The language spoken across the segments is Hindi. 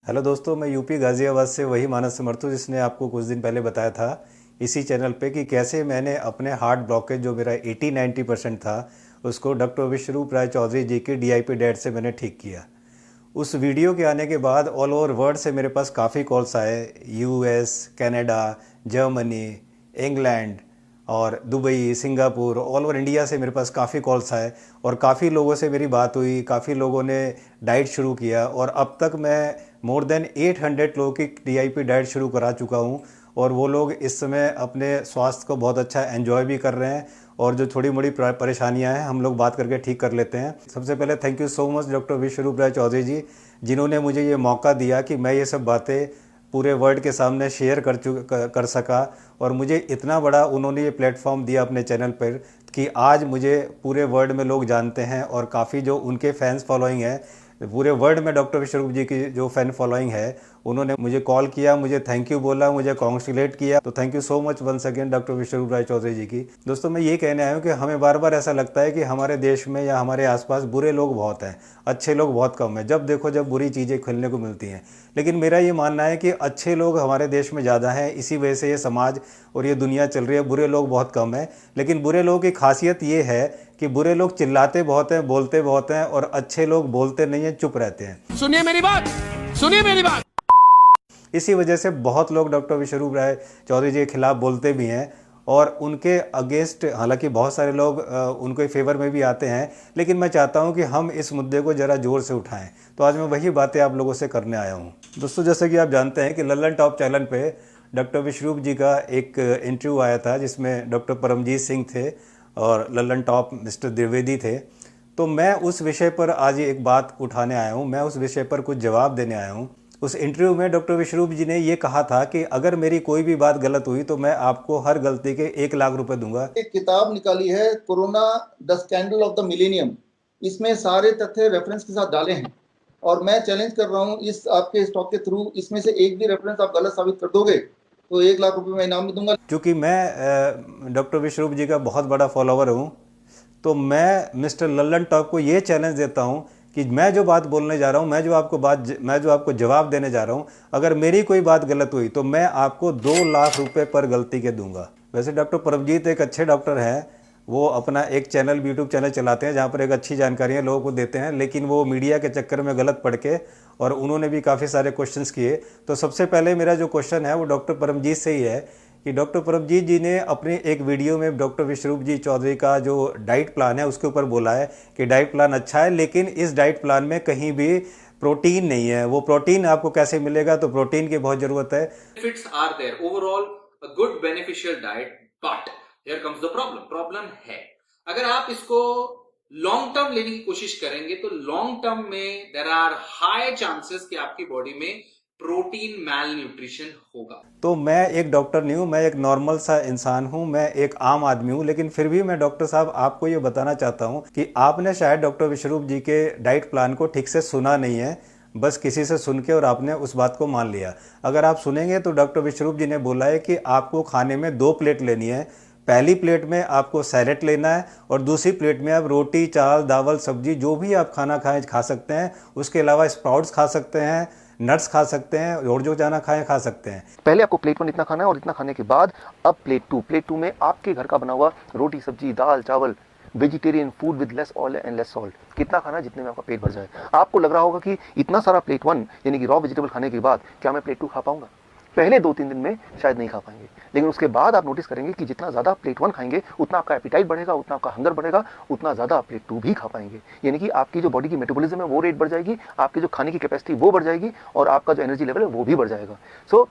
हेलो दोस्तों, मैं यूपी गाज़ियाबाद से वही मानस समर्थू जिसने आपको कुछ दिन पहले बताया था इसी चैनल पे कि कैसे मैंने अपने हार्ट ब्लॉकेज जो मेरा 80-90% था उसको डॉक्टर विश्वरूप राय चौधरी जी की डीआईपी डाइट से मैंने ठीक किया। उस वीडियो के आने के बाद ऑल ओवर वर्ल्ड से मेरे पास काफ़ी कॉल्स आए। यूएस, कनाडा, जर्मनी, इंग्लैंड और Dubai, Singapore, all over India से मेरे पास काफ़ी कॉल्स आए और काफ़ी लोगों से मेरी बात हुई। काफ़ी लोगों ने डाइट शुरू किया और अब तक मैं मोर देन 800 लोगों की डीआईपी डाइट शुरू करा चुका हूँ और वो लोग इस समय अपने स्वास्थ्य को बहुत अच्छा एंजॉय भी कर रहे हैं और जो थोड़ी मोड़ी परेशानियां हैं हम लोग बात करके ठीक कर लेते हैं। सबसे पहले thank you so much doctor Vishwaroop Roy Chowdhury ji, जिन्होंने मुझे ये मौका दिया कि मैं ये सब बातें पूरे वर्ल्ड के सामने शेयर कर सका और मुझे इतना बड़ा उन्होंने ये प्लेटफॉर्म दिया अपने चैनल पर कि आज मुझे पूरे वर्ल्ड में लोग जानते हैं और काफ़ी जो उनके फैंस फॉलोइंग है पूरे वर्ल्ड में डॉक्टर विश्वरूप जी की जो फैन फॉलोइंग है उन्होंने मुझे कॉल किया, मुझे थैंक यू बोला, मुझे कॉन्ग्रेचुलेट किया। तो thank you so much once again doctor Vishwaroop Roy Chowdhury ji की। दोस्तों, मैं ये कहने आया हूँ कि हमें बार बार ऐसा लगता है कि हमारे देश में या हमारे आसपास बुरे लोग बहुत हैं, अच्छे लोग बहुत कम हैं। जब देखो जब बुरी चीज़ें खेलने को मिलती हैं। लेकिन मेरा ये मानना है कि अच्छे लोग हमारे देश में ज़्यादा हैं, इसी वजह से ये समाज और ये दुनिया चल रही है। बुरे लोग बहुत कम हैं, लेकिन बुरे लोगों की खासियत ये है कि बुरे लोग चिल्लाते बहुत हैं, बोलते बहुत हैं और अच्छे लोग बोलते नहीं हैं, चुप रहते हैं। सुनिए मेरी बात, सुनिए मेरी बात। इसी वजह से बहुत लोग डॉक्टर विश्वरूप राय चौधरी जी के खिलाफ बोलते भी हैं और उनके अगेंस्ट, हालांकि बहुत सारे लोग उनके फेवर में भी आते हैं। लेकिन मैं चाहता हूं कि हम इस मुद्दे को ज़रा ज़ोर से उठाएं। तो आज मैं वही बातें आप लोगों से करने आया हूं। दोस्तों, जैसे कि आप जानते हैं कि लल्लन टॉप चैनल पे डॉक्टर विश्वरूप जी का एक इंटरव्यू आया था जिसमें डॉक्टर परमजीत सिंह थे और लल्लन टॉप मिस्टर द्विवेदी थे। तो मैं उस विषय पर आज एक बात उठाने आया हूँ, मैं उस विषय पर कुछ जवाब देने आया हूँ। उस इंटरव्यू में डॉक्टर विश्वरूप जी ने ये कहा था कि अगर मेरी कोई भी बात गलत हुई तो मैं आपको हर गलती के 1 लाख रुपए दूंगा। एक किताब निकाली है corona the scandal of the millennium. इसमें सारे तथ्य रेफरेंस के साथ डाले हैं और मैं चैलेंज कर रहा हूं इस आपके स्टॉक के थ्रू इसमें से एक भी रेफरेंस आप गलत साबित कर दोगे तो 1 लाख रुपए मैं इनाम भी दूंगा। क्योंकि मैं डॉक्टर विश्वरूप जी का बहुत बड़ा फॉलोवर हूँ, तो मैं मिस्टर लल्लन टॉप को ये चैलेंज देता हूँ कि मैं जो बात बोलने जा रहा हूँ, मैं जो आपको जवाब देने जा रहा हूँ, अगर मेरी कोई बात गलत हुई तो मैं आपको 2 लाख रुपए पर गलती के दूंगा। वैसे डॉक्टर परमजीत एक अच्छे डॉक्टर हैं, वो अपना एक चैनल, यूट्यूब चैनल चलाते हैं जहाँ पर एक अच्छी जानकारियाँ लोगों को देते हैं, लेकिन वो मीडिया के चक्कर में गलत पड़ के और उन्होंने भी काफ़ी सारे क्वेश्चंस किए। तो सबसे पहले मेरा जो क्वेश्चन है वो डॉक्टर परमजीत से ही है कि डॉक्टर परमजीत जी ने अपने एक वीडियो में डॉक्टर विश्वरूप जी चौधरी का जो डाइट प्लान है उसके ऊपर बोला है कि डाइट प्लान अच्छा है, लेकिन इस डाइट प्लान में कहीं भी प्रोटीन नहीं है। वो प्रोटीन आपको कैसे मिलेगा, तो प्रोटीन की बहुत ज़रूरत है। Benefits are there overall, a good beneficial diet, but here comes the problem है अगर आप इसको लॉन्ग टर्म लेने की कोशिश करेंगे तो लॉन्ग टर्म में देयर आर हाई चांसेस कि आपकी बॉडी में प्रोटीन मैल न्यूट्रिशन होगा। तो मैं एक डॉक्टर नहीं हूँ, मैं एक नॉर्मल सा इंसान हूँ, मैं एक आम आदमी हूँ, लेकिन फिर भी मैं डॉक्टर साहब आपको ये बताना चाहता हूँ कि आपने शायद डॉक्टर विश्वरूप जी के डाइट प्लान को ठीक से सुना नहीं है, बस किसी से सुन के और आपने उस बात को मान लिया। अगर आप सुनेंगे तो डॉक्टर विश्वरूप जी ने बोला है कि आपको खाने में 2 प्लेट लेनी है। पहली प्लेट में आपको सैलेड लेना है और दूसरी प्लेट में आप रोटी, चावल, दावल, सब्जी जो भी आप खाना खाएं खा सकते हैं। उसके अलावा स्प्राउट्स खा सकते हैं, नट्स खा सकते हैं और जो जाना खाएं खा सकते हैं। पहले आपको प्लेट 1 इतना खाना है और इतना खाने के बाद अब प्लेट 2 में आपके घर का बना हुआ रोटी, सब्जी, दाल, चावल, vegetarian food with less oil and less salt. कितना खाना है जितने में आपका पेट भर जाए। आपको लग रहा होगा कि इतना सारा प्लेट 1 यानी कि रॉ वेजिटेबल खाने के बाद क्या मैं प्लेट 2 खा पाऊंगा? पहले 2-3 दिन में शायद नहीं खा पाएंगे, लेकिन उसके बाद आप नोटिस करेंगे कि जितना ज़्यादा प्लेट 1 खाएंगे उतना आपका एपिटाइट बढ़ेगा, उतना आपका हंगर बढ़ेगा, उतना ज़्यादा आप प्लेट 2 भी खा पाएंगे। यानी कि आपकी जो बॉडी की मेटाबॉलिज्म है वो रेट बढ़ जाएगी, आपकी जो खाने की कैपेसिटी वो बढ़ जाएगी और आपका जो एनर्जी लेवल है वो भी बढ़ जाएगा। सो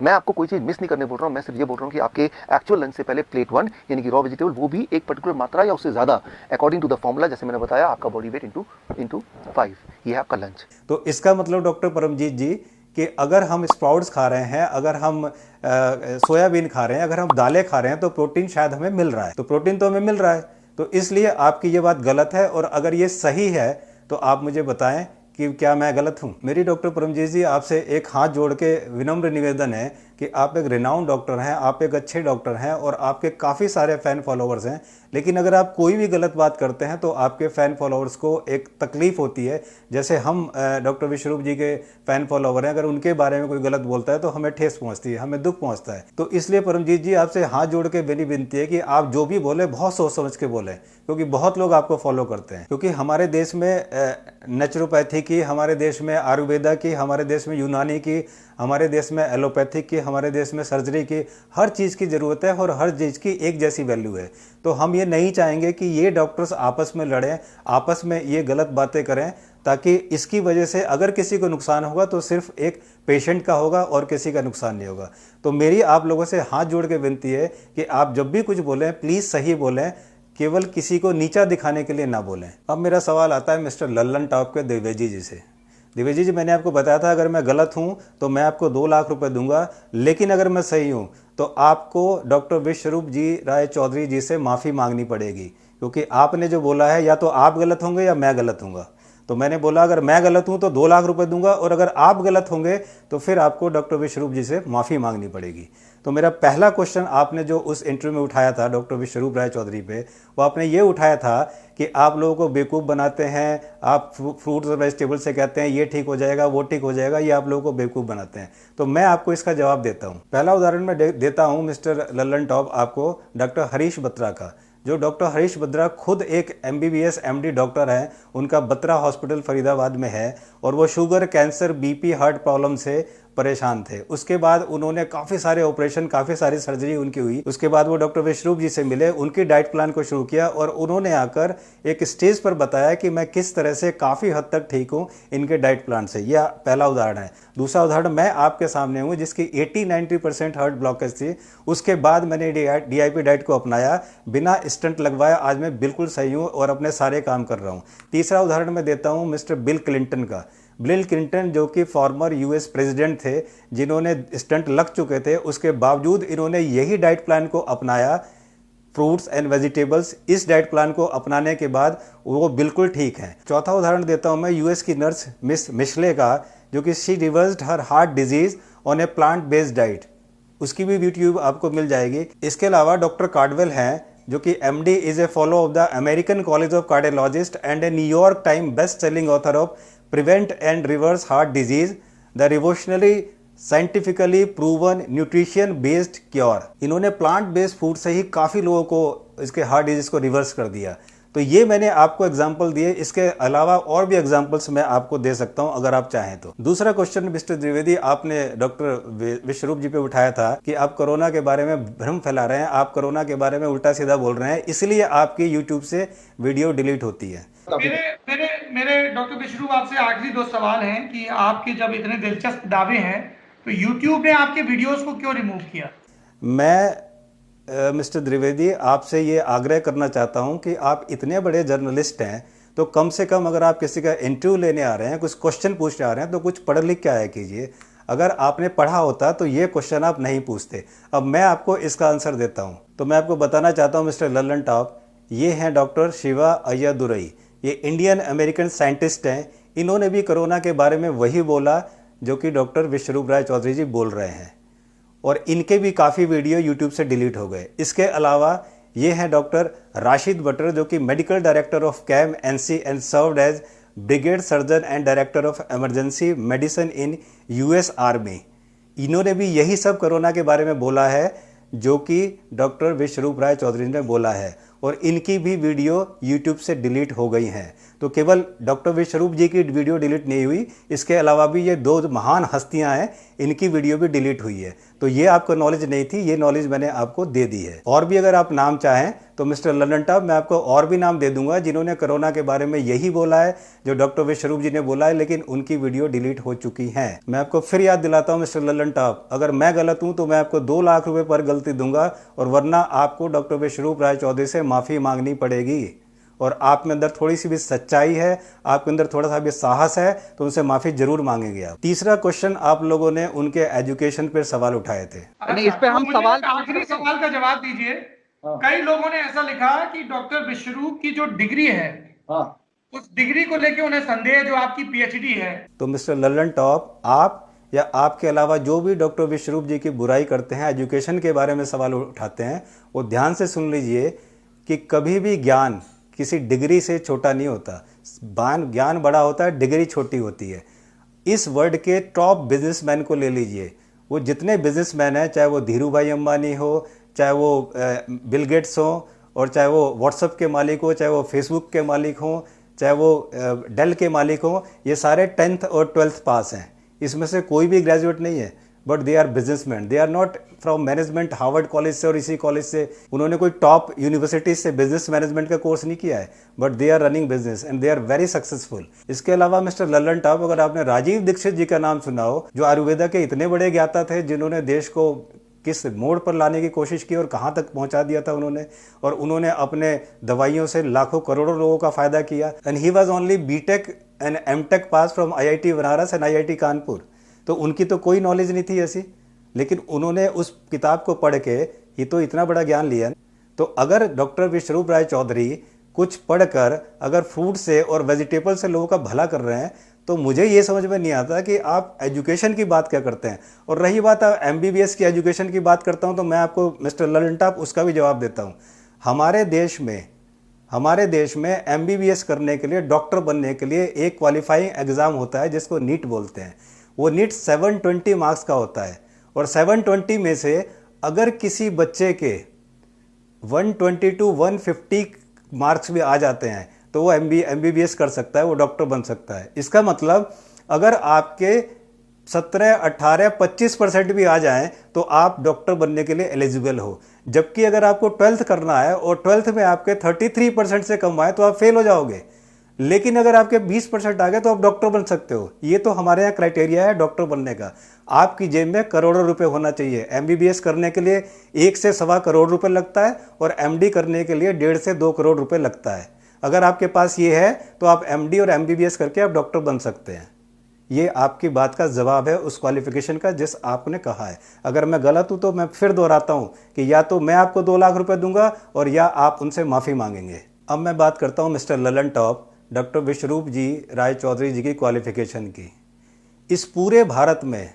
मैं आपको कोई चीज़ मिस नहीं करने बोल रहा हूँ, मैं सिर्फ ये बोल रहा हूँ कि आपके एक्चुअल लंच से पहले प्लेट 1 यानी कि रॉ वेजिटेबल वो भी एक पर्टिकुलर मात्रा या उससे ज़्यादा अकॉर्डिंग टू द फॉर्मूला, जैसे मैंने बताया आपका बॉडी वेट इंटू 5, ये है आपका लंच। तो इसका मतलब डॉक्टर परमजीत जी कि अगर हम स्प्राउट्स खा रहे हैं, अगर हम सोयाबीन खा रहे हैं, अगर हम दालें खा रहे हैं तो प्रोटीन शायद हमें मिल रहा है। तो प्रोटीन तो हमें मिल रहा है, तो इसलिए आपकी ये बात गलत है। और अगर ये सही है तो आप मुझे बताएं कि क्या मैं गलत हूँ। मेरी डॉक्टर परमजीत जी आपसे एक हाथ जोड़ के विनम्र निवेदन है कि आप एक रिनाउंड डॉक्टर हैं, आप एक अच्छे डॉक्टर हैं और आपके काफ़ी सारे फ़ैन फॉलोवर्स हैं, लेकिन अगर आप कोई भी गलत बात करते हैं तो आपके फ़ैन फॉलोअर्स को एक तकलीफ़ होती है। जैसे हम डॉक्टर विश्वरूप जी के फ़ैन फॉलोअर हैं, अगर उनके बारे में कोई गलत बोलता है तो हमें ठेस पहुंचती है, हमें दुख पहुंचता है। तो इसलिए परमजीत जी आपसे हाथ जोड़ के मेरी विनती है कि आप जो भी बोले बहुत सोच समझ के बोलें, क्योंकि बहुत लोग आपको फॉलो करते हैं। क्योंकि हमारे देश में नेचुरोपैथी की, हमारे देश में आयुर्वेदा की, हमारे देश में यूनानी की, हमारे देश में एलोपैथिक की, हमारे देश में सर्जरी की, हर चीज़ की ज़रूरत है और हर चीज़ की एक जैसी वैल्यू है। तो हम ये नहीं चाहेंगे कि ये डॉक्टर्स आपस में लड़ें, आपस में ये गलत बातें करें, ताकि इसकी वजह से अगर किसी को नुकसान होगा तो सिर्फ एक पेशेंट का होगा और किसी का नुकसान नहीं होगा। तो मेरी आप लोगों से हाथ जोड़ के विनती है कि आप जब भी कुछ बोलें प्लीज़ सही बोलें, केवल किसी को नीचा दिखाने के लिए ना बोलें। अब मेरा सवाल आता है मिस्टर लल्लन टॉप के द्विवेदी जी से। द्विवेदी जी, मैंने आपको बताया था अगर मैं गलत हूं तो मैं आपको 2 लाख रुपए दूंगा, लेकिन अगर मैं सही हूं तो आपको डॉक्टर विश्वरूप जी राय चौधरी जी से माफ़ी मांगनी पड़ेगी, क्योंकि आपने जो बोला है या तो आप गलत होंगे या मैं गलत हूँगा। तो मैंने बोला अगर मैं गलत हूं तो 2 लाख रुपए दूंगा, और अगर आप गलत होंगे तो फिर आपको डॉक्टर विश्वरूप जी से माफ़ी मांगनी पड़ेगी। तो मेरा पहला क्वेश्चन आपने जो उस इंटरव्यू में उठाया था डॉक्टर विश्वरूप राय चौधरी पे, वो आपने ये उठाया था कि आप लोगों को बेवकूफ़ बनाते हैं, आप फ्रूट्स और वेजिटेबल से कहते हैं ये ठीक हो जाएगा, वो ठीक हो जाएगा, ये आप लोगों को बेवकूफ़ बनाते हैं। तो मैं आपको इसका जवाब देता हूँ। पहला उदाहरण मैं देता हूँ मिस्टर लल्लन टॉप आपको डॉक्टर हरीश बत्रा का। जो डॉक्टर हरीश बत्रा खुद एक MBBS MD डॉक्टर हैं, उनका बत्रा हॉस्पिटल फरीदाबाद में है, और वो sugar, cancer, BP, heart problem से परेशान थे। उसके बाद उन्होंने काफ़ी सारे ऑपरेशन, काफ़ी सारी सर्जरी उनकी हुई। उसके बाद वो डॉक्टर विश्वरूप जी से मिले, उनकी डाइट प्लान को शुरू किया, और उन्होंने आकर एक स्टेज पर बताया कि मैं किस तरह से काफ़ी हद तक ठीक हूँ इनके डाइट प्लान से। यह पहला उदाहरण है। दूसरा उदाहरण मैं आपके सामने हूँ जिसकी 80-90% हार्ट ब्लॉकेज थी। उसके बाद मैंने DIP डाइट को अपनाया, बिना स्टंट लगवाया आज मैं बिल्कुल सही हूँ और अपने सारे काम कर रहा हूँ। तीसरा उदाहरण मैं देता हूँ मिस्टर बिल क्लिंटन का। बिल क्लिंटन जो कि फॉर्मर US प्रेसिडेंट थे, जिन्होंने स्टंट लग चुके थे, उसके बावजूद इन्होंने यही डाइट प्लान को अपनाया, फ्रूट्स एंड वेजिटेबल्स। इस डाइट प्लान को अपनाने के बाद वो बिल्कुल ठीक हैं। चौथा उदाहरण देता हूँ मैं US की नर्स मिस मिशले का, जो कि she reversed her heart disease on A plant based diet. उसकी भी यूट्यूब आपको मिल जाएगी। इसके अलावा डॉक्टर कार्डवेल हैं, जो कि MD is a follow of the American college of cardiologist and A New York time best selling author of prevent and reverse heart disease, the revolutionary scientifically proven nutrition based cure. इन्होंने प्लांट बेस्ड फूड से ही काफ़ी लोगों को इसके हार्ट डिजीज को रिवर्स कर दिया। तो ये मैंने आपको एग्जाम्पल दिए, इसके अलावा और भी एग्जाम्पल्स मैं आपको दे सकता हूं अगर आप चाहें तो। दूसरा क्वेश्चन मिस्टर द्विवेदी, आपने डॉक्टर विश्वरूप जी पे उठाया था कि आप कोरोना के बारे में भ्रम फैला रहे हैं, आप कोरोना के बारे में उल्टा सीधा बोल रहे हैं, इसलिए आपकी यूट्यूब से वीडियो डिलीट होती है। मेरे डॉक्टर विश्वरूप आपसे आखिरी 2 सवाल हैं कि आपके जब इतने दिलचस्प दावे हैं तो यूट्यूब ने आपके वीडियोस को क्यों रिमूव किया? मैं मिस्टर द्विवेदी आपसे ये आग्रह करना चाहता हूं कि आप इतने बड़े जर्नलिस्ट हैं, तो कम से कम अगर आप किसी का इंटरव्यू लेने आ रहे हैं, कुछ क्वेश्चन पूछने आ रहे हैं, तो कुछ पढ़ लिख के आया कीजिए। अगर आपने पढ़ा होता तो ये क्वेश्चन आप नहीं पूछते। अब मैं आपको इसका आंसर देता हूँ। तो मैं आपको बताना चाहता हूँ मिस्टर लल्लन टॉप, ये हैं डॉक्टर शिवा अय्यादुरई। ये इंडियन अमेरिकन साइंटिस्ट हैं। इन्होंने भी कोरोना के बारे में वही बोला जो कि डॉक्टर विश्वरूप राय चौधरी जी बोल रहे हैं, और इनके भी काफ़ी वीडियो यूट्यूब से डिलीट हो गए। इसके अलावा ये हैं डॉक्टर राशिद बटर, जो कि medical director of CAM NC and served as brigade surgeon and director of emergency medicine in US army. इन्होंने भी यही सब कोरोना के बारे में बोला है जो कि डॉक्टर विश्वरूप राय चौधरी ने बोला है, और इनकी भी वीडियो यूट्यूब से डिलीट हो गई हैं। तो केवल डॉक्टर विश्वरूप जी की वीडियो डिलीट नहीं हुई, इसके अलावा भी ये 2 महान हस्तियां हैं, इनकी वीडियो भी डिलीट हुई है। तो ये आपको नॉलेज नहीं थी, ये नॉलेज मैंने आपको दे दी है। और भी अगर आप नाम चाहें तो मिस्टर लल्लन टॉप, मैं आपको और भी नाम दे दूंगा जिन्होंने कोरोना के बारे में यही बोला है जो डॉक्टर विश्वरूप जी ने बोला है, लेकिन उनकी वीडियो डिलीट हो चुकी हैं। मैं आपको फिर याद दिलाता हूँ मिस्टर लल्लन टॉप, अगर मैं गलत हूँ तो मैं आपको 2 लाख रुपए पर गलती दूंगा, और वरना आपको डॉक्टर विश्वरूप राय चौधरी से माफ़ी मांगनी पड़ेगी। और आप में अंदर थोड़ी सी भी सच्चाई है, आपके अंदर थोड़ा सा भी साहस है, तो उनसे माफी जरूर मांगेंगे आप। तीसरा क्वेश्चन, आप लोगों ने उनके एजुकेशन पर सवाल उठाए थे। नहीं, इस पे हम सवाल, आखिरी सवाल का जवाब दीजिए। कई लोगों ने ऐसा लिखा कि डॉक्टर विश्वरूप की जो डिग्री है, उस डिग्री को लेकर उन्हें संदेह है जो आपकी PhD है। तो मिस्टर लल्लन टॉप, आप या आपके अलावा जो भी डॉक्टर विश्वरूप जी की बुराई करते हैं, एजुकेशन के बारे में सवाल उठाते हैं, वो ध्यान से सुन लीजिए कि कभी भी ज्ञान किसी डिग्री से छोटा नहीं होता, ज्ञान बड़ा होता है, डिग्री छोटी होती है। इस वर्ल्ड के टॉप बिजनेसमैन को ले लीजिए, वो जितने बिजनेसमैन हैं, चाहे वो धीरू भाई अंबानी हो, चाहे वो बिल गेट्स हो, और चाहे वो व्हाट्सएप के मालिक हो, चाहे वो फेसबुक के मालिक हो, चाहे वो डेल के मालिक हो, ये सारे 10th और 12th पास हैं। इसमें से कोई भी ग्रेजुएट नहीं है, but they are businessman. They are not from management Harvard college से और इसी कॉलेज से, उन्होंने कोई टॉप यूनिवर्सिटी से बिजनेस मैनेजमेंट का कोर्स नहीं किया है, but they are running business and they are very successful. इसके अलावा मिस्टर लल्लन टॉप, अगर आपने राजीव दीक्षित जी का नाम सुना हो, जो आयुर्वेदा के इतने बड़े ज्ञाता थे, जिन्होंने देश को किस मोड़ पर लाने की कोशिश की और कहाँ तक पहुँचा दिया था उन्होंने, और उन्होंने अपने दवाइयों से लाखों करोड़ों लोगों का फ़ायदा किया। And he was only BTech and MTech pass from IIT Banaras and IIT Kanpur. तो उनकी तो कोई नॉलेज नहीं थी ऐसी, लेकिन उन्होंने उस किताब को पढ़ के ही तो इतना बड़ा ज्ञान लिया। तो अगर डॉक्टर विश्वरूप राय चौधरी कुछ पढ़कर अगर फ्रूट से और वेजिटेबल से लोगों का भला कर रहे हैं, तो मुझे ये समझ में नहीं आता कि आप एजुकेशन की बात क्या करते हैं। और रही बात MBBS की एजुकेशन की बात करता हूं, तो मैं आपको मिस्टर लल्लन टॉप उसका भी जवाब देता हूं। हमारे देश में MBBS करने के लिए, डॉक्टर बनने के लिए एक क्वालिफाइंग एग्ज़ाम होता है जिसको नीट बोलते हैं। वो नीट 720 मार्क्स का होता है, और 720 में से अगर किसी बच्चे के 120 to 150 मार्क्स भी आ जाते हैं, तो वो MBBS कर सकता है, वो डॉक्टर बन सकता है। इसका मतलब अगर आपके 17, 18, 25% भी आ जाएं, तो आप डॉक्टर बनने के लिए एलिजिबल हो। जबकि अगर आपको 12th करना है और 12th में आपके 33% से कम आए, तो आप फेल हो जाओगे। लेकिन अगर आपके 20% आ गए, तो आप डॉक्टर बन सकते हो। ये तो हमारे यहाँ क्राइटेरिया है डॉक्टर बनने का। आपकी जेब में करोड़ों रुपए होना चाहिए। MBBS करने के लिए 1 से सवा करोड़ रुपए लगता है, और MD करने के लिए 1.5 से 2 करोड़ रुपए लगता है। अगर आपके पास ये है, तो आप MD और MBBS करके आप डॉक्टर बन सकते हैं। ये आपकी बात का जवाब है उस क्वालिफिकेशन का जिस आपने कहा है। अगर मैं गलत हूं, तो मैं फिर दोहराता हूं कि या तो मैं आपको 2 लाख रुपए दूंगा, और या आप उनसे माफ़ी मांगेंगे। अब मैं बात करता हूं मिस्टर लल्लन टॉप, डॉक्टर विश्वरूप जी राय चौधरी जी की क्वालिफिकेशन की। इस पूरे भारत में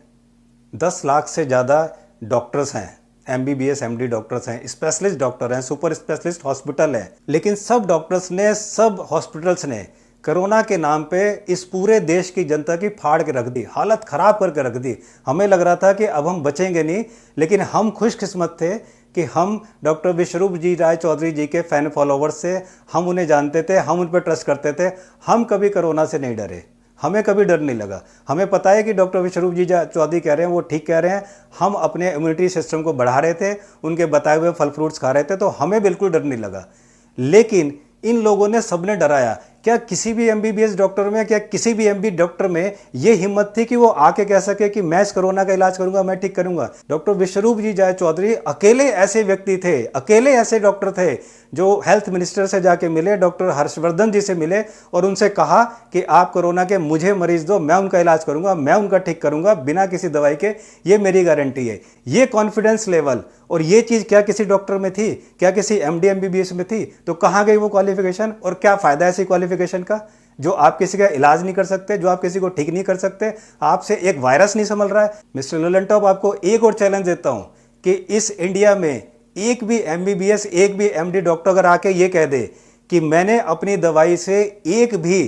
10 लाख से ज़्यादा डॉक्टर्स हैं, MBBS MD डॉक्टर्स हैं, स्पेशलिस्ट डॉक्टर हैं, सुपर स्पेशलिस्ट हॉस्पिटल है। लेकिन सब डॉक्टर्स ने, सब हॉस्पिटल्स ने कोरोना के नाम पे इस पूरे देश की जनता की फाड़ के रख दी, हालत ख़राब करके रख दी। हमें लग रहा था कि अब हम बचेंगे नहीं, लेकिन हम खुशकिस्मत थे कि हम डॉक्टर विश्वरूप जी राय चौधरी जी के फ़ैन फॉलोवर्स से, हम उन्हें जानते थे, हम उन पर ट्रस्ट करते थे। हम कभी कोरोना से नहीं डरे, हमें कभी डर नहीं लगा। हमें पता है कि डॉक्टर विश्वरूप जी चौधरी कह रहे हैं वो ठीक कह रहे हैं। हम अपने इम्यूनिटी सिस्टम को बढ़ा रहे थे, उनके बताए हुए फल फ्रूट्स खा रहे थे, तो हमें बिल्कुल डर नहीं लगा। लेकिन इन लोगों ने सबने डराया। क्या किसी भी MBBS डॉक्टर में, क्या किसी भी MD डॉक्टर में ये हिम्मत थी कि वो आके कह सके कि मैं इस कोरोना का इलाज करूंगा, मैं ठीक करूंगा? डॉक्टर विश्वरूप जी राय चौधरी अकेले ऐसे व्यक्ति थे, अकेले ऐसे डॉक्टर थे जो हेल्थ मिनिस्टर से जाके मिले, डॉक्टर हर्षवर्धन जी से मिले और उनसे कहा कि आप कोरोना के मुझे मरीज दो, मैं उनका इलाज करूंगा, मैं उनका ठीक करूंगा बिना किसी दवाई के, ये मेरी गारंटी है। ये कॉन्फिडेंस लेवल और ये चीज़ क्या किसी डॉक्टर में थी? क्या किसी MD MBBS में थी? तो कहाँ गई वो क्वालिफिकेशन? और क्या फ़ायदा ऐसी क्वालिफिकेशन का जो आप किसी का इलाज नहीं कर सकते, जो आप किसी को ठीक नहीं कर सकते, आपसे एक वायरस नहीं संभल रहा है। मिस्टर लल्लन टॉप, आपको एक और चैलेंज देता हूं कि इस इंडिया में एक भी MBBS, एक भी MD डॉक्टर अगर आके ये कह दे कि मैंने अपनी दवाई से एक भी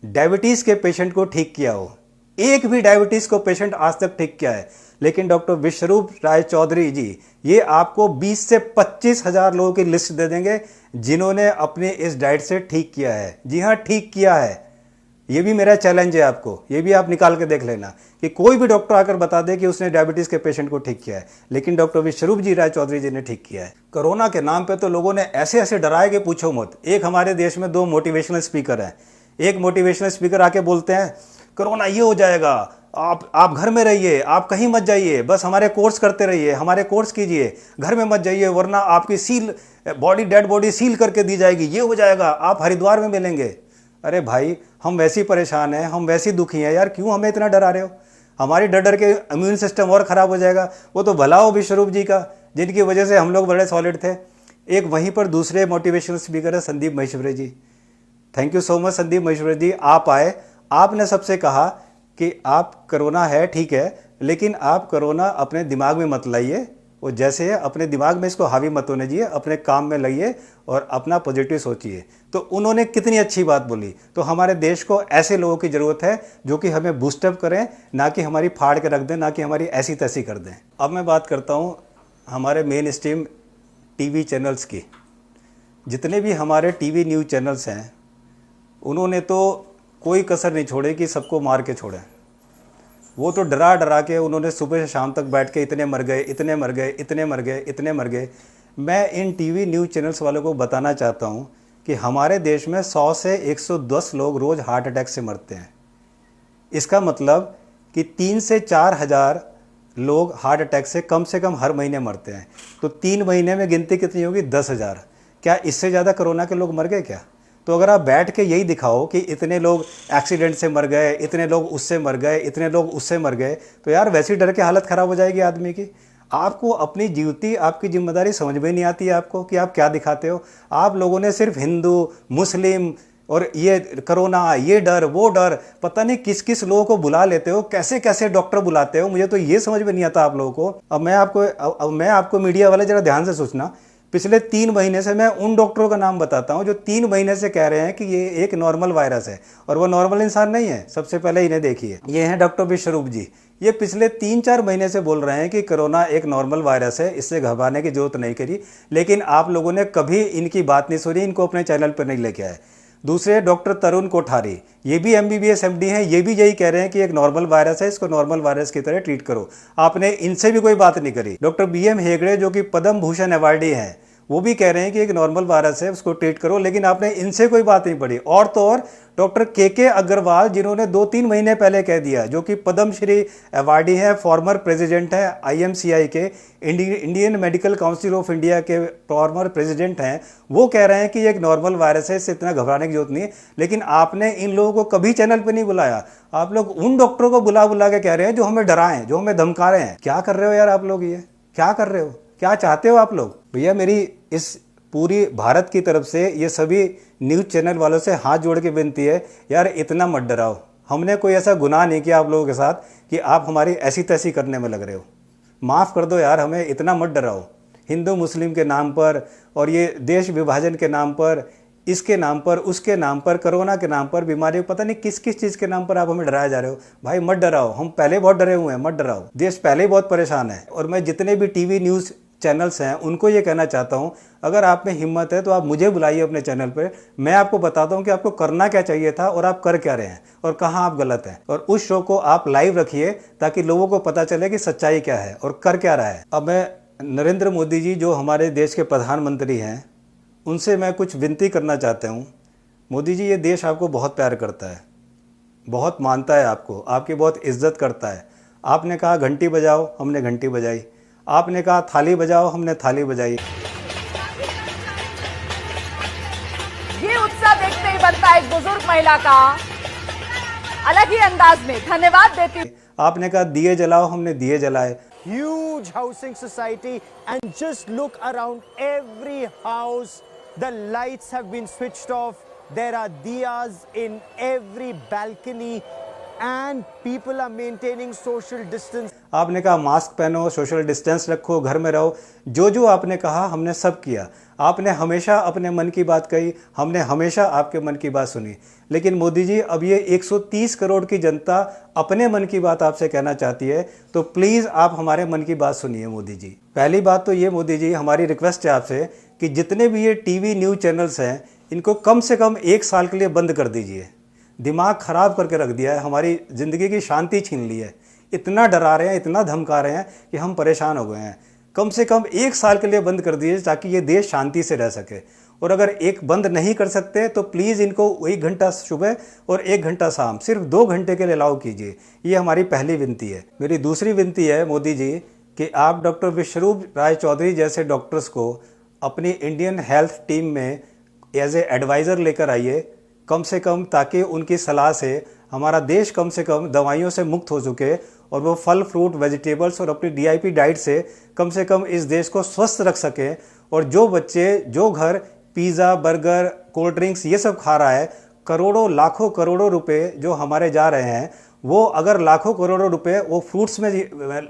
डायबिटीज़ के पेशेंट को ठीक किया हो, एक भी डायबिटीज़ को पेशेंट आज तक ठीक किया है, लेकिन डॉक्टर विश्वरूप राय चौधरी जी ये आपको 20 से 25 हज़ार लोगों की लिस्ट दे देंगे जिन्होंने अपने इस डाइट से ठीक किया है। जी हाँ, ठीक किया है। ये भी मेरा चैलेंज है आपको, ये भी आप निकाल के देख लेना कि कोई भी डॉक्टर आकर बता दे कि उसने डायबिटीज़ के पेशेंट को ठीक किया है, लेकिन डॉक्टर विश्वरूप जी राय चौधरी जी ने ठीक किया है। कोरोना के नाम पे तो लोगों ने ऐसे ऐसे डराए कि पूछो मत। एक हमारे देश में 2 मोटिवेशनल स्पीकर हैं। एक मोटिवेशनल स्पीकर आके बोलते हैं कोरोना ये हो जाएगा, आप घर में रहिए, आप कहीं मत जाइए, बस हमारे कोर्स करते रहिए, हमारे कोर्स कीजिए, घर में मत जाइए वरना आपकी seal body, dead body seal करके दी जाएगी, ये हो जाएगा, आप हरिद्वार में मिलेंगे। अरे भाई, हम वैसे ही परेशान हैं, हम वैसे ही दुखी हैं यार, क्यों हमें इतना डरा रहे हो? हमारी डर के इम्यून सिस्टम और ख़राब हो जाएगा। वो तो भला हो विश्वरूप जी का, जिनकी वजह से हम लोग बड़े सॉलिड थे। एक वहीं पर दूसरे मोटिवेशनल स्पीकर है Sandeep Maheshwari ji. Thank you so much Sandeep Maheshwari ji, आप आए, आपने सबसे कहा कि आप कोरोना है ठीक है, लेकिन आप कोरोना अपने दिमाग में मत लाइए, वो जैसे है अपने दिमाग में इसको हावी मत होने दीजिए, अपने काम में लगिए और अपना पॉजिटिव सोचिए। तो उन्होंने कितनी अच्छी बात बोली। तो हमारे देश को ऐसे लोगों की ज़रूरत है जो कि हमें बूस्टअप करें, ना कि हमारी फाड़ के रख दें, ना कि हमारी ऐसी तैसी कर दें। अब मैं बात करता हूँ हमारे मेन स्ट्रीम टीवी चैनल्स की। जितने भी हमारे टीवी न्यूज़ चैनल्स हैं उन्होंने तो कोई कसर नहीं छोड़े कि सबको मार के छोड़ें। वो तो डरा डरा के उन्होंने सुबह से शाम तक बैठ के इतने मर गए, इतने मर गए, इतने मर गए, इतने मर गए। मैं इन टीवी न्यूज़ चैनल्स वालों को बताना चाहता हूँ कि हमारे देश में 100 से 110 लोग रोज़ हार्ट अटैक से मरते हैं। इसका मतलब कि 3 से 4 हज़ार लोग हार्ट अटैक से कम हर महीने मरते हैं। तो 3 महीने में गिनती कितनी होगी? 10,000। क्या इससे ज़्यादा कोरोना के लोग मर गए क्या? तो अगर आप बैठ के यही दिखाओ कि इतने लोग एक्सीडेंट से मर गए, इतने लोग उससे मर गए, इतने लोग उससे मर गए, तो यार वैसी डर के हालत ख़राब हो जाएगी आदमी की। आपको अपनी ड्यूटी, आपकी जिम्मेदारी समझ में नहीं आती है आपको कि आप क्या दिखाते हो। आप लोगों ने सिर्फ हिंदू, मुस्लिम और ये कोरोना, ये डर, वो डर, पता नहीं किस किस लोगों को बुला लेते हो, कैसे कैसे डॉक्टर बुलाते हो, मुझे तो ये समझ में नहीं आता आप लोगों को। अब मैं आपको मीडिया वाले ज़रा ध्यान से सोचना। पिछले 3 महीने से मैं उन डॉक्टरों का नाम बताता हूं जो 3 महीने से कह रहे हैं कि ये एक नॉर्मल वायरस है, और वो नॉर्मल इंसान नहीं है। सबसे पहले इन्हें देखिए, ये हैं डॉक्टर विश्वरूप जी। ये पिछले 3-4 महीने से बोल रहे हैं कि कोरोना एक नॉर्मल वायरस है, इससे घबराने की जरूरत नहीं करी, लेकिन आप लोगों ने कभी इनकी बात नहीं सुनी, इनको अपने चैनल पर नहीं लेके आए। दूसरे डॉक्टर तरुण कोठारी, ये भी MBBS MD हैं, ये भी यही कह रहे हैं कि एक नॉर्मल वायरस है, इसको नॉर्मल वायरस की तरह ट्रीट करो। आपने इनसे भी कोई बात नहीं करी। डॉक्टर BM हेगड़े जो कि पद्म भूषण अवार्डी हैं, वो भी कह रहे हैं कि एक नॉर्मल वायरस है, उसको ट्रीट करो, लेकिन आपने इनसे कोई बात नहीं पड़ी। और तो और डॉक्टर KK अग्रवाल, जिन्होंने 2-3 महीने पहले कह दिया, जो कि पद्मश्री अवार्डी है, फॉर्मर प्रेसिडेंट है IMCI के, Indian medical council of India के फॉर्मर प्रेसिडेंट हैं, वो कह रहे हैं कि एक नॉर्मल वायरस है, इससे इतना घबराने की जरूरत नहीं है। लेकिन आपने इन लोगों को कभी चैनल पर नहीं बुलाया। आप लोग उन डॉक्टरों को बुला बुला के कह रहे हैं जो हमें डराएं, जो हमें धमका रहे हैं। क्या कर रहे हो यार आप लोग? ये क्या कर रहे हो? क्या चाहते हो आप लोग? भैया मेरी इस पूरी भारत की तरफ से ये सभी न्यूज़ चैनल वालों से हाथ जोड़ के विनती है, यार इतना मत डराओ। हमने कोई ऐसा गुनाह नहीं किया आप लोगों के साथ कि आप हमारी ऐसी तैसी करने में लग रहे हो। माफ़ कर दो यार, हमें इतना मत डराओ। हिंदू मुस्लिम के नाम पर और ये देश विभाजन के नाम पर, इसके नाम पर, उसके नाम पर, कोरोना के नाम पर, बीमारी, पता नहीं किस किस चीज़ के नाम पर आप हमें डराया जा रहे हो। भाई मत डराओ, हम पहले बहुत डरे हुए हैं, मत डराओ। देश पहले ही बहुत परेशान है। और मैं जितने भी टीवी न्यूज़ चैनल्स हैं उनको ये कहना चाहता हूँ, अगर आप में हिम्मत है तो आप मुझे बुलाइए अपने चैनल पे। मैं आपको बताता हूँ कि आपको करना क्या चाहिए था और आप कर क्या रहे हैं और कहाँ आप गलत हैं। और उस शो को आप लाइव रखिए ताकि लोगों को पता चले कि सच्चाई क्या है और कर क्या रहा है। अब मैं नरेंद्र मोदी जी जो हमारे देश के प्रधानमंत्री हैं, उनसे मैं कुछ विनती करना चाहता हूँ। मोदी जी, ये देश आपको बहुत प्यार करता है, बहुत मानता है आपको, आपकी बहुत इज्जत करता है। आपने कहा घंटी बजाओ, हमने घंटी बजाई। आपने कहा थाली बजाओ, हमने थाली बजाई। ये उत्साह देखते ही बनता है एक बुजुर्ग महिला का अलग ही अंदाज में धन्यवाद देती। आपने कहा दिए जलाओ, हमने दिए जलाए। Huge housing society, and just look around every house, the lights have been switched off, there are diyas in every balcony and people are maintaining social distance. आपने कहा मास्क पहनो, सोशल डिस्टेंस रखो, घर में रहो। जो जो आपने कहा हमने सब किया। आपने हमेशा अपने मन की बात कही, हमने हमेशा आपके मन की बात सुनी। लेकिन मोदी जी, अब ये 130 करोड़ की जनता अपने मन की बात आपसे कहना चाहती है, तो प्लीज़ आप हमारे मन की बात सुनिए मोदी जी। पहली बात तो ये मोदी जी, हमारी रिक्वेस्ट है आपसे कि जितने भी ये टीवी न्यूज़ चैनल्स हैं, इनको कम से कम 1 साल के लिए बंद कर दीजिए। दिमाग ख़राब करके रख दिया है, हमारी ज़िंदगी की शांति छीन ली है। इतना डरा रहे हैं, इतना धमका रहे हैं कि हम परेशान हो गए हैं। कम से कम 1 साल के लिए बंद कर दीजिए ताकि ये देश शांति से रह सके। और अगर एक बंद नहीं कर सकते तो प्लीज़ इनको 1 घंटा सुबह और 1 घंटा शाम, सिर्फ 2 घंटे के लिए अलाउ कीजिए। ये हमारी पहली विनती है। मेरी दूसरी विनती है मोदी जी कि आप डॉक्टर विश्वरूप राय चौधरी जैसे डॉक्टर्स को अपनी इंडियन हेल्थ टीम में एज ए एडवाइज़र लेकर आइए, कम से कम, ताकि उनकी सलाह से हमारा देश कम से कम दवाइयों से मुक्त हो चुके और वो फल फ्रूट वेजिटेबल्स और अपनी DIP डाइट से कम इस देश को स्वस्थ रख सकें। और जो बच्चे, जो घर पिज़्ज़ा, बर्गर, कोल्ड ड्रिंक्स ये सब खा रहा है, करोड़ों, लाखों करोड़ों रुपए जो हमारे जा रहे हैं, वो अगर लाखों करोड़ों रुपए वो फ्रूट्स में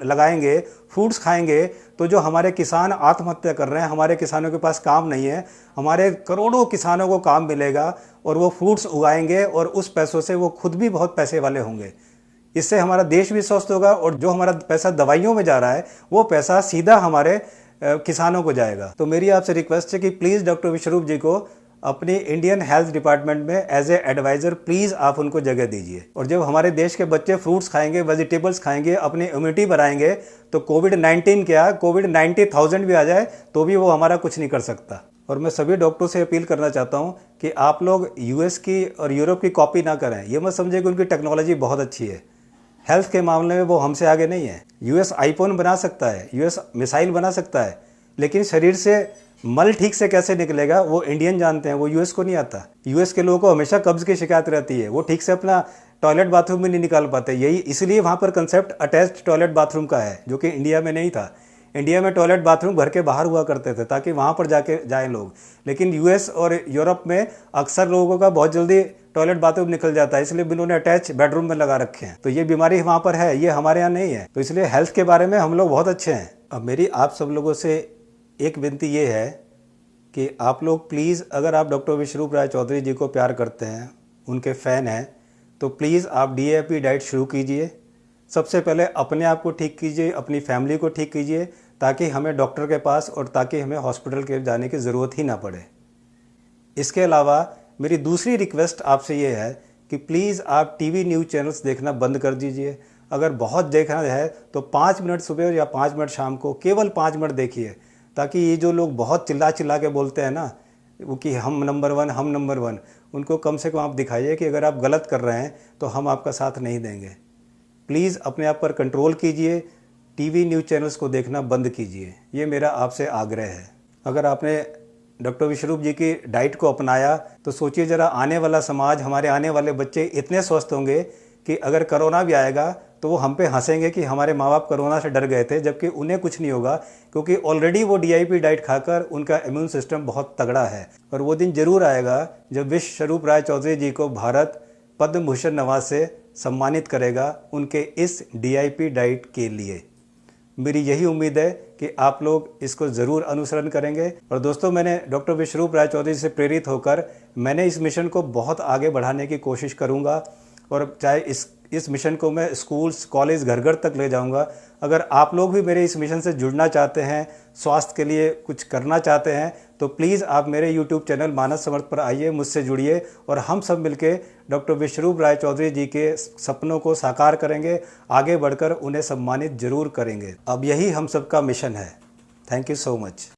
लगाएंगे, फ्रूट्स खाएंगे, तो जो हमारे किसान आत्महत्या कर रहे हैं, हमारे किसानों के पास काम नहीं है, हमारे करोड़ों किसानों को काम मिलेगा और वो फ्रूट्स उगाएंगे और उस पैसों से वो खुद भी बहुत पैसे वाले होंगे। इससे हमारा देश भी स्वस्थ होगा और जो हमारा पैसा दवाइयों में जा रहा है वो पैसा सीधा हमारे किसानों को जाएगा। तो मेरी आपसे रिक्वेस्ट है कि प्लीज़ डॉक्टर विश्वरूप जी को अपने इंडियन हेल्थ डिपार्टमेंट में एज ए एडवाइज़र प्लीज़ आप उनको जगह दीजिए। और जब हमारे देश के बच्चे फ्रूट्स खाएंगे, वेजिटेबल्स खाएंगे, अपनी इम्यूनिटी बढ़ाएंगे, तो कोविड-19 क्या, कोविड 90,000 भी आ जाए तो भी वो हमारा कुछ नहीं कर सकता। और मैं सभी डॉक्टरों से अपील करना चाहता हूँ कि आप लोग यूएस की और यूरोप की कॉपी ना करें। ये मत समझे कि उनकी टेक्नोलॉजी बहुत अच्छी है, हेल्थ के मामले में वो हमसे आगे नहीं है। यूएस आईफोन बना सकता है, यूएस मिसाइल बना सकता है, लेकिन शरीर से मल ठीक से कैसे निकलेगा वो इंडियन जानते हैं, वो यूएस को नहीं आता। यूएस के लोगों को हमेशा कब्ज की शिकायत रहती है, वो ठीक से अपना टॉयलेट बाथरूम भी नहीं निकाल पाते। यही इसलिए वहाँ पर कंसेप्ट अटैच्ड टॉयलेट बाथरूम का है, जो कि इंडिया में नहीं था। इंडिया में टॉयलेट बाथरूम घर के बाहर हुआ करते थे ताकि वहाँ पर जाके जाएं लोग, लेकिन यूएस और यूरोप में अक्सर लोगों का बहुत जल्दी टॉयलेट बाथरूम निकल जाता है, इसलिए उन्होंने अटैच बेडरूम में लगा रखे हैं। तो ये बीमारी वहाँ पर है, ये हमारे यहाँ नहीं है। तो इसलिए हेल्थ के बारे में हम लोग बहुत अच्छे हैं। अब मेरी आप सब लोगों से एक विनती ये है कि आप लोग प्लीज़, अगर आप डॉक्टर विश्वरूप राय चौधरी जी को प्यार करते हैं, उनके फ़ैन हैं, तो प्लीज़ आप DAP डाइट शुरू कीजिए। सबसे पहले अपने आप को ठीक कीजिए, अपनी फैमिली को ठीक कीजिए, ताकि हमें डॉक्टर के पास और ताकि हमें हॉस्पिटल के जाने की ज़रूरत ही ना पड़े। इसके अलावा मेरी दूसरी रिक्वेस्ट आपसे ये है कि प्लीज़ आप टीवी न्यूज़ चैनल्स देखना बंद कर दीजिए। अगर बहुत देखना है तो 5 मिनट सुबह या 5 मिनट शाम को, केवल 5 मिनट देखिए, ताकि ये जो लोग बहुत चिल्ला चिल्ला के बोलते हैं ना, वो कि हम नंबर 1, हम नंबर 1, उनको कम से कम आप दिखाइए कि अगर आप गलत कर रहे हैं तो हम आपका साथ नहीं देंगे। प्लीज़ अपने आप पर कंट्रोल कीजिए, टीवी न्यूज़ चैनल्स को देखना बंद कीजिए, ये मेरा आपसे आग्रह है। अगर आपने डॉक्टर विश्वरूप जी की डाइट को अपनाया तो सोचिए ज़रा, आने वाला समाज, हमारे आने वाले बच्चे इतने स्वस्थ होंगे कि अगर कोरोना भी आएगा तो वो हम पे हंसेंगे कि हमारे माँ बाप कोरोना से डर गए थे, जबकि उन्हें कुछ नहीं होगा, क्योंकि ऑलरेडी वो DIP डाइट खाकर उनका इम्यून सिस्टम बहुत तगड़ा है। और वो दिन जरूर आएगा जब विश्वरूप राय चौधरी जी को भारत पद्म भूषण नवाज से सम्मानित करेगा उनके इस DIP डाइट के लिए। मेरी यही उम्मीद है कि आप लोग इसको ज़रूर अनुसरण करेंगे। और दोस्तों, मैंने डॉक्टर विश्वरूप राय चौधरी से प्रेरित होकर मैंने इस मिशन को बहुत आगे बढ़ाने की कोशिश करूंगा, और चाहे इस मिशन को मैं स्कूल्स, कॉलेज, घर घर तक ले जाऊंगा। अगर आप लोग भी मेरे इस मिशन से जुड़ना चाहते हैं, स्वास्थ्य के लिए कुछ करना चाहते हैं, तो प्लीज़ आप मेरे YouTube चैनल मानस समर्थ पर आइए, मुझसे जुड़िए और हम सब मिलके डॉक्टर विश्वरूप राय चौधरी जी के सपनों को साकार करेंगे, आगे बढ़कर उन्हें सम्मानित जरूर करेंगे। अब यही हम सबका मिशन है। Thank you so much.